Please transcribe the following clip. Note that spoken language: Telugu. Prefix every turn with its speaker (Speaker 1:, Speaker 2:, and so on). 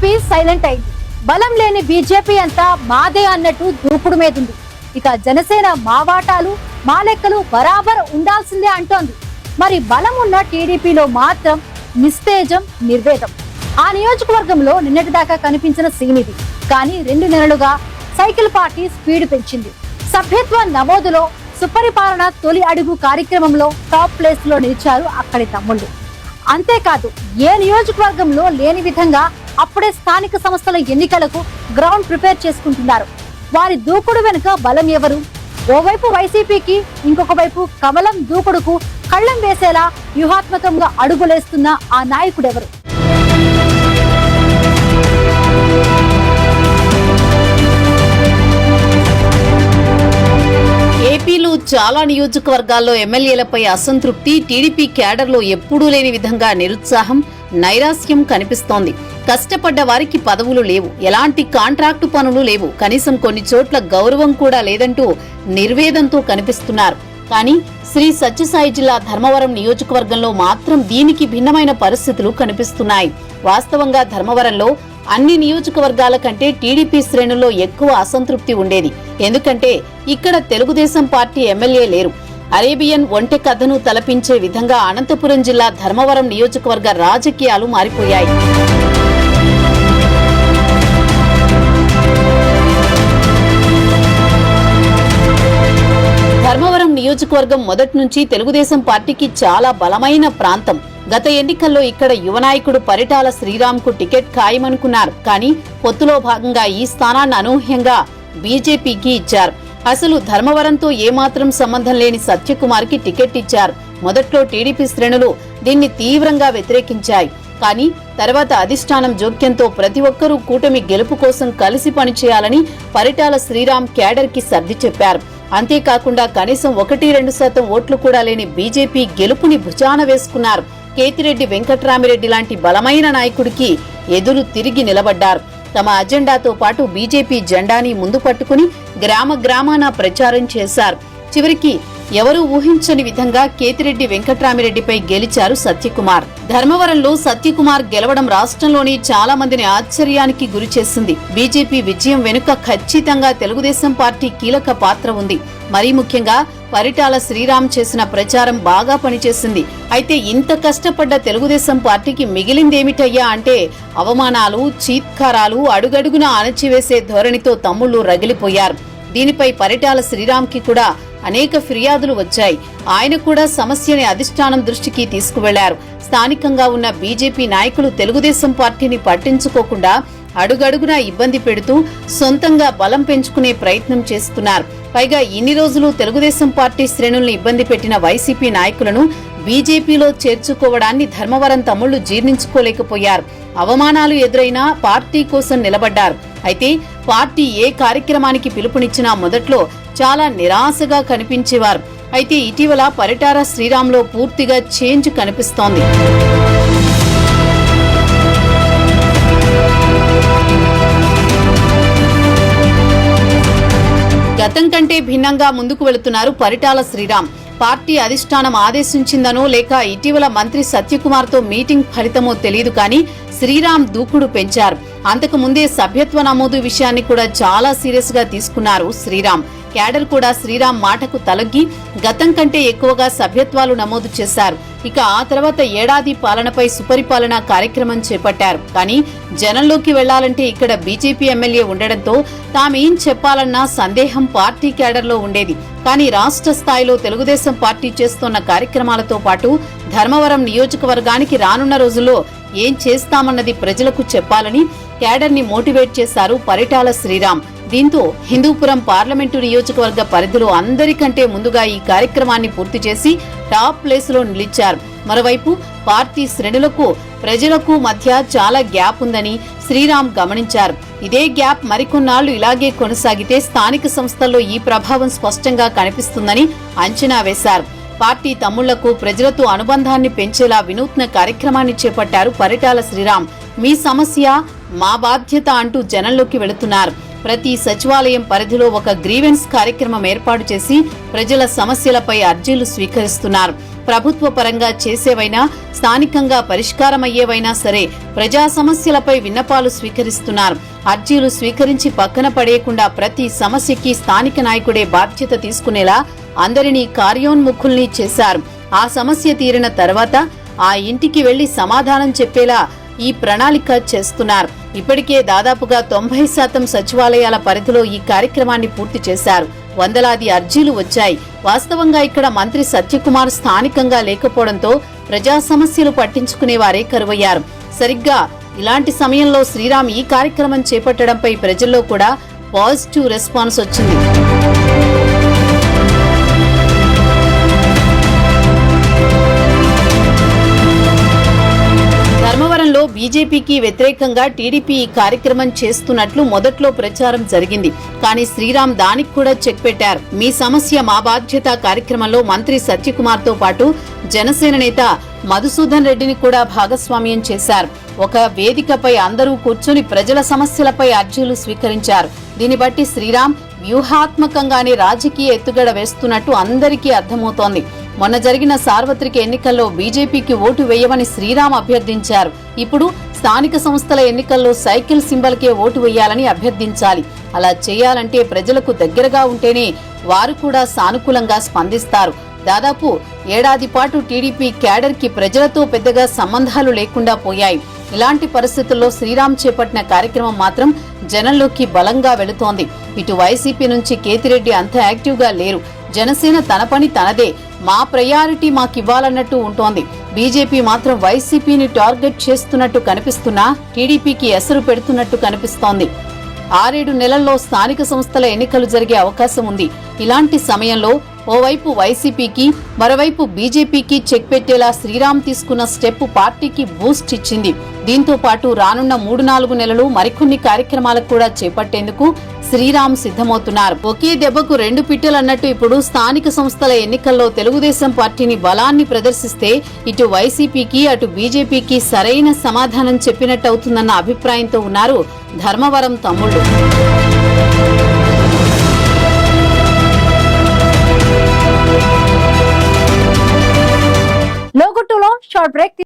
Speaker 1: టీడీపీ సైలెంట్ అయింది. బలం లేని బీజేపీ అంతా మాదే అన్నట్టు దూకుడు మీదుంది. ఇక జనసేన మా వాటాలు మా లెక్కలు బరాబర్ ఉండాల్సిందే అంటోంది. మరి బలం ఉన్న టీడీపీలో మాత్రం నిస్తేజం నిర్వేదం. ఆ నియోజకవర్గంలో నిన్నటిదాకా కనిపించిన సీన్ ఇది. కానీ 2 నెలలుగా సైకిల్ పార్టీ స్పీడ్ పెంచింది. సభ్యత్వ నమోదులో సుపరిపాలన తొలి అడుగు కార్యక్రమంలో టాప్ ప్లేస్ లో నిలిచారు అక్కడి తమ్ముళ్ళు. అంతేకాదు ఏ నియోజకవర్గంలో లేని విధంగా అప్పుడే స్థానిక సంస్థల ఎన్నికలకు గ్రౌండ్ ప్రిపేర్ చేసుకుంటున్నారు. వారి దూకుడు వెనుక బలం ఎవరు? ఓవైపు వైసీపీకి, ఇంకొక వైపు కమలం దూకుడుకు కళ్ళం వేసేలా వ్యూహాత్మకంగా అడుగులేస్తున్న ఆ నాయకుడెవరు?
Speaker 2: ఏపీలో చాలా నియోజకవర్గాల్లో ఎమ్మెల్యేలపై అసంతృప్తి, టీడీపీ క్యాడర్లో ఎప్పుడూ లేని విధంగా నిరుత్సాహం, నైరాస్యం కనిపిస్తోంది. కష్టపడ్డ వారికి పదవులు లేవు, ఎలాంటి కాంట్రాక్టు పనులు లేవు, కనీసం కొన్ని చోట్ల గౌరవం కూడా లేదంటూ నిర్వేదంతో కనిపిస్తున్నారు. కానీ శ్రీ సత్యసాయి జిల్లా ధర్మవరం నియోజకవర్గంలో మాత్రం దీనికి భిన్నమైన పరిస్థితులు కనిపిస్తున్నాయి. వాస్తవంగా ధర్మవరంలో అన్ని నియోజకవర్గాల కంటే టీడీపీ శ్రేణుల్లో ఎక్కువ అసంతృప్తి ఉండేది. ఎందుకంటే ఇక్కడ తెలుగుదేశం పార్టీ ఎమ్మెల్యే లేరు. అరేబియన్ ఒంటె కథను తలపించే విధంగా అనంతపురం జిల్లా ధర్మవరం నియోజకవర్గ రాజకీయాలు మారిపోయాయి. ధర్మవరం నియోజకవర్గం మొదటి నుంచి తెలుగుదేశం పార్టీకి చాలా బలమైన ప్రాంతం. గత ఎన్నికల్లో ఇక్కడ యువనాయకుడు పరిటాల శ్రీరామ్కు టికెట్ ఖాయమనుకున్నారు. కానీ పొత్తులో భాగంగా ఈ స్థానాన్ని అనూహ్యంగా బీజేపీకి ఇచ్చారు. అసలు ధర్మవరంతో ఏమాత్రం సంబంధం లేని సత్యకుమార్కి టికెట్ ఇచ్చారు. మొదట్లో టీడీపీ శ్రేణులు దీన్ని తీవ్రంగా వ్యతిరేకించాయి. కానీ తర్వాత అధిష్టానం జోక్యంతో ప్రతి ఒక్కరూ కూటమి గెలుపు కోసం కలిసి పనిచేయాలని పరిటాల శ్రీరామ్ క్యాడర్ కి సర్ది చెప్పారు. అంతేకాకుండా కనీసం 1-2% ఓట్లు కూడా లేని బీజేపీ గెలుపుని భుజాన వేసుకున్నారు. కేతిరెడ్డి వెంకట్రామిరెడ్డి లాంటి బలమైన నాయకుడికి ఎదురు తిరిగి నిలబడ్డారు. తమ అజెండాతో పాటు బీజేపీ జెండాని ముందు పట్టుకుని గ్రామ గ్రామాన ప్రచారం చేశారు. చివరికి ఎవరూ ఊహించని విధంగా కేతిరెడ్డి వెంకట్రామిరెడ్డిపై గెలిచారు సత్యకుమార్. ధర్మవరంలో సత్యకుమార్ గెలవడం రాష్ట్రంలోని చాలా మందిని ఆశ్చర్యానికి గురిచేసింది. బీజేపీ విజయం వెనుక ఖచ్చితంగా తెలుగుదేశం పార్టీ కీలక పాత్ర ఉంది. మరీ ముఖ్యంగా పరిటాల శ్రీరామ్ చేసిన ప్రచారం బాగా పనిచేసింది. అయితే ఇంత కష్టపడ్డ తెలుగుదేశం పార్టీకి మిగిలిందేమిటయ్యా అంటే అవమానాలు, చీత్కారాలు, అడుగడుగునా అణచివేసే ధోరణితో తమ్ముళ్లు రగిలిపోయారు. దీనిపై పరిటాల శ్రీరామ్కి కూడా అనేక ఫిర్యాదులు వచ్చాయి. ఆయన కూడా సమస్యని అధిష్టానం దృష్టికి తీసుకువెళ్లారు. స్థానికంగా ఉన్న బీజేపీ నాయకులు తెలుగుదేశం పార్టీని పట్టించుకోకుండా అడుగడుగునా ఇబ్బంది పెడుతూ సొంతంగా బలం పెంచుకునే ప్రయత్నం చేస్తున్నారు. పైగా ఇన్ని రోజులు తెలుగుదేశం పార్టీ శ్రేణుల్ని ఇబ్బంది పెట్టిన వైసీపీ నాయకులను బీజేపీలో చేర్చుకోవడాన్ని ధర్మవరం తమ్ముళ్లు జీర్ణించుకోలేకపోయారు. అవమానాలు ఎదురైనా పార్టీ కోసం నిలబడ్డారు. అయితే పార్టీ ఏ కార్యక్రమానికి పిలుపునిచ్చినా మొదట్లో చాలా నిరాశగా కనిపించేవారు. అయితే ఇటీవల పరిటాల శ్రీరామ్లో పూర్తిగా చేంజ్ కనిపిస్తోంది. గతం కంటే భిన్నంగా ముందుకు వెళుతున్నారు పరిటాల శ్రీరామ్. పార్టీ అధిష్టానం ఆదేశించిందనో లేక ఇటీవల మంత్రి సత్యకుమార్తో మీటింగ్ ఫలితమో తెలియదు కానీ శ్రీరామ్ దూకుడు పెంచారు. అంతకు ముందే సభ్యత్వ నమోదు విషయాన్ని కూడా చాలా సీరియస్ గా తీసుకున్నారు శ్రీరామ్. క్యాడర్ కూడా శ్రీరామ్ మాటకు తలగ్గి గతం కంటే ఎక్కువగా సభ్యత్వాలు నమోదు చేశారు. ఇక ఆ తర్వాత ఏడాది పాలనపై సుపరిపాలన కార్యక్రమం చేపట్టారు. కానీ జనంలోకి వెళ్లాలంటే ఇక్కడ బీజేపీ ఎమ్మెల్యే ఉండడంతో తామేం చెప్పాలన్నా సందేహం పార్టీ క్యాడర్లో ఉండేది. కానీ రాష్ట్ర స్థాయిలో తెలుగుదేశం పార్టీ చేస్తున్న కార్యక్రమాలతో పాటు ధర్మవరం నియోజకవర్గానికి రానున్న రోజుల్లో ఏం చేస్తామన్నది ప్రజలకు చెప్పాలని క్యాడర్ ని మోటివేట్ చేశారు పరిటాల శ్రీరామ్. దీంతో హిందూపురం పార్లమెంటు నియోజకవర్గ పరిధిలో అందరికంటే ముందుగా ఈ కార్యక్రమాన్ని పూర్తి చేసి టాప్ ప్లేస్ లో నిలిచారు. మరోవైపు పార్టీ శ్రేణులకు ప్రజలకు మధ్య చాలా గ్యాప్ ఉందని శ్రీరామ్ గమనించారు. ఇదే గ్యాప్ మరికొన్నాళ్లు ఇలాగే కొనసాగితే స్థానిక సంస్థల్లో ఈ ప్రభావం స్పష్టంగా కనిపిస్తుందని అంచనా వేశారు. పార్టీ తమ్ముళ్లకు ప్రజలతో అనుబంధాన్ని పెంచేలా వినూత్న కార్యక్రమాన్ని చేపట్టారు పరిటాల శ్రీరామ్. మీ సమస్య మా బాధ్యత అంటూ జనంలోకి వెళుతున్నారు. ప్రతి సచివాలయం పరిధిలో ఒక గ్రీవెన్స్ కార్యక్రమం ఏర్పాటు చేసి ప్రజల సమస్యలపై అర్జీలు స్వీకరిస్తున్నారు. ప్రభుత్వ పరంగా చేసేవైనా స్థానికంగా పరిష్కారమయ్యేవైనా సరే ప్రజా సమస్యలపై విన్నపాలు స్వీకరిస్తున్నారు. అర్జీలు స్వీకరించి పక్కన పడేయకుండా ప్రతి సమస్యకి స్థానిక నాయకుడే బాధ్యత తీసుకునేలా అందరినీ కార్యోన్ముఖుల్ని చేశారు. ఆ సమస్య తీరిన తర్వాత ఆ ఇంటికి వెళ్లి సమాధానం చెప్పేలా ఈ ప్రణాళిక చేస్తున్నారు. ఇప్పటికే దాదాపుగా 90% సచివాలయాల పరిధిలో ఈ కార్యక్రమాన్ని పూర్తి చేశారు. వందలాది అర్జీలు వచ్చాయి. వాస్తవంగా ఇక్కడ మంత్రి సత్యకుమార్ స్థానికంగా లేకపోవడంతో ప్రజా సమస్యలు పట్టించుకునేవారే కరువయ్యారు. సరిగ్గా ఇలాంటి సమయంలో శ్రీరామ్ ఈ కార్యక్రమం చేపట్టడంపై ప్రజల్లో కూడా పాజిటివ్ రెస్పాన్స్ వచ్చింది. ధర్మవరంలో బీజేపీకి వ్యతిరేకంగా టీడీపీ ఈ కార్యక్రమం చేస్తున్నట్లు మొదట్లో ప్రచారం జరిగింది. కానీ శ్రీరామ్ దానికి కూడా చెక్ పెట్టారు. మీ సమస్య మా బాధ్యత కార్యక్రమంలో మంత్రి సత్యకుమార్ తో పాటు జనసేన నేత మధుసూదన్ రెడ్డిని కూడా భాగస్వామ్యం చేశారు. ఒక వేదికపై అందరూ కూర్చుని ప్రజల సమస్యలపై అర్జీలు స్వీకరించారు. దీన్ని బట్టి శ్రీరామ్ వ్యూహాత్మకంగానే రాజకీయ ఎత్తుగడ వేస్తున్నట్టు అందరికీ అర్థమవుతోంది. మొన్న జరిగిన సార్వత్రిక ఎన్నికల్లో బీజేపీకి ఓటు వేయమని శ్రీరామ్ అభ్యర్థించారు. ఇప్పుడు స్థానిక సంస్థల ఎన్నికల్లో సైకిల్ సింబల్కే ఓటు వేయాలని అభ్యర్థించాలి. అలా చేయాలంటే ప్రజలకు దగ్గరగా ఉంటేనే వారు కూడా సానుకూలంగా స్పందిస్తారు. దాదాపు ఏడాది పాటు టీడీపీ క్యాడర్ కి ప్రజలతో పెద్దగా సంబంధాలు లేకుండా పోయాయి. ఇలాంటి పరిస్థితుల్లో శ్రీరామ్ చేపట్టిన కార్యక్రమం మాత్రం జనంలోకి బలంగా వెళుతోంది. ఇటు వైసీపీ నుంచి కేతిరెడ్డి అంత యాక్టివ్ గా లేరు. జనసేన తన పని తనదే, మా ప్రయారిటీ మాకివ్వాలన్నట్టు ఉంటోంది. బీజేపీ మాత్రం వైసీపీని టార్గెట్ చేస్తున్నట్టు కనిపిస్తున్నా టీడీపీకి ఎసరు పెడుతున్నట్టు కనిపిస్తోంది. 6-7 నెలల్లో స్థానిక సంస్థల ఎన్నికలు జరిగే అవకాశం ఉంది. ఇలాంటి సమయంలో ఓవైపు వైసీపీకి మరోవైపు బీజేపీకి చెక్ పెట్టేలా శ్రీరామ్ తీసుకున్న స్టెప్ పార్టీకి బూస్ట్ ఇచ్చింది. దీంతో పాటు రానున్న 3-4 నెలలు మరికొన్ని కార్యక్రమాలకు కూడా చేపట్టేందుకు శ్రీరామ్ సిద్ధమవుతున్నారు. ఒకే దెబ్బకు 2 పిట్టలన్నట్టు ఇప్పుడు స్థానిక సంస్థల ఎన్నికల్లో తెలుగుదేశం పార్టీని బలాన్ని ప్రదర్శిస్తే ఇటు వైసీపీకి అటు బీజేపీకి సరైన సమాధానం చెప్పినట్టవుతుందన్న అభిప్రాయంతో ఉన్నారు ధర్మవరం తమ్ముళ్లు.